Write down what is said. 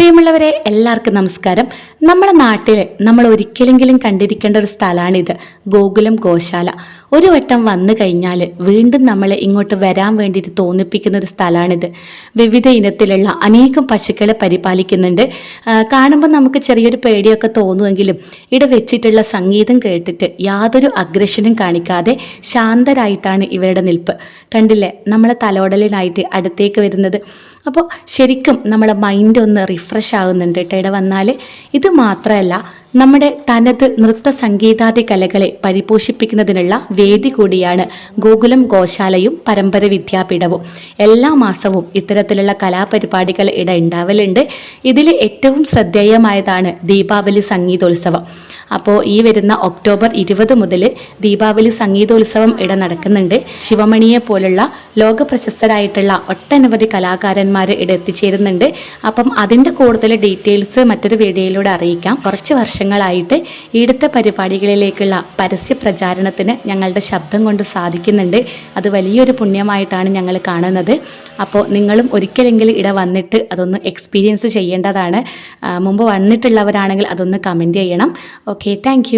പ്രിയമുള്ളവരെ എല്ലാവർക്കും നമസ്കാരം. നമ്മുടെ നാട്ടിൽ നമ്മൾ ഒരിക്കലെങ്കിലും കണ്ടിരിക്കേണ്ട ഒരു സ്ഥലമാണിത്, ഗോകുലം ഗോശാല. ഒരു വട്ടം വന്നു കഴിഞ്ഞാൽ വീണ്ടും നമ്മളെ ഇങ്ങോട്ട് വരാൻ വേണ്ടിയിട്ട് തോന്നിപ്പിക്കുന്ന ഒരു സ്ഥലമാണിത്. വിവിധ ഇനത്തിലുള്ള അനേകം പശുക്കളെ പരിപാലിക്കുന്നുണ്ട്. കാണുമ്പോൾ നമുക്ക് ചെറിയൊരു പേടിയൊക്കെ തോന്നുമെങ്കിലും ഇവിടെ വെച്ചിട്ടുള്ള സംഗീതം കേട്ടിട്ട് യാതൊരു അഗ്രഷനും കാണിക്കാതെ ശാന്തരായിട്ടാണ് ഇവരുടെ നിൽപ്പ്. കണ്ടില്ലേ, നമ്മളെ തലോടലിനായിട്ട് അടുത്തേക്ക് വരുന്നത്. അപ്പോൾ ശരിക്കും നമ്മളെ മൈൻഡ് ഒന്ന് റിഫ്രഷ് ആകുന്നുണ്ട് കേട്ടോ ഇവിടെ വന്നാൽ. ഇത് മാത്രമല്ല, നമ്മുടെ തനത് നൃത്ത സംഗീതാദി കലകളെ പരിപോഷിപ്പിക്കുന്നതിനുള്ള വേദി കൂടിയാണ് ഗോകുലം ഗോശാലയും പരമ്പര വിദ്യാപീഠവും. എല്ലാ മാസവും ഇത്തരത്തിലുള്ള കലാപരിപാടികൾ ഇവിടെ ഉണ്ടാവലുണ്ട്. ഇതിൽ ഏറ്റവും ശ്രദ്ധേയമായതാണ് ദീപാവലി സംഗീതോത്സവം. അപ്പോൾ ഈ വരുന്ന ഒക്ടോബർ 20 മുതൽ ദീപാവലി സംഗീതോത്സവം ഇവിടെ നടക്കുന്നുണ്ട്. ശിവമണിയെ പോലുള്ള ലോക പ്രശസ്തരായിട്ടുള്ള ഒട്ടനവധി കലാകാരന്മാർ ഇവിടെ എത്തിച്ചേരുന്നുണ്ട്. അപ്പം അതിൻ്റെ കൂടുതൽ ഡീറ്റെയിൽസ് മറ്റൊരു വീഡിയോയിലൂടെ അറിയിക്കാം. കുറച്ച് വർഷങ്ങളായിട്ട് ഇവിടുത്തെ പരിപാടികളിലേക്കുള്ള പരസ്യ പ്രചാരണത്തിന് ഞങ്ങളുടെ ശബ്ദം കൊണ്ട് സാധിക്കുന്നുണ്ട്. അത് വലിയൊരു പുണ്യമായിട്ടാണ് ഞങ്ങൾ കാണുന്നത്. അപ്പോൾ നിങ്ങളും ഒരിക്കലെങ്കിലും ഇവിടെ വന്നിട്ട് അതൊന്ന് എക്സ്പീരിയൻസ് ചെയ്യേണ്ടതാണ്. മുമ്പ് വന്നിട്ടുള്ളവരാണെങ്കിൽ അതൊന്ന് കമൻറ്റ് ചെയ്യണം. Okay, thank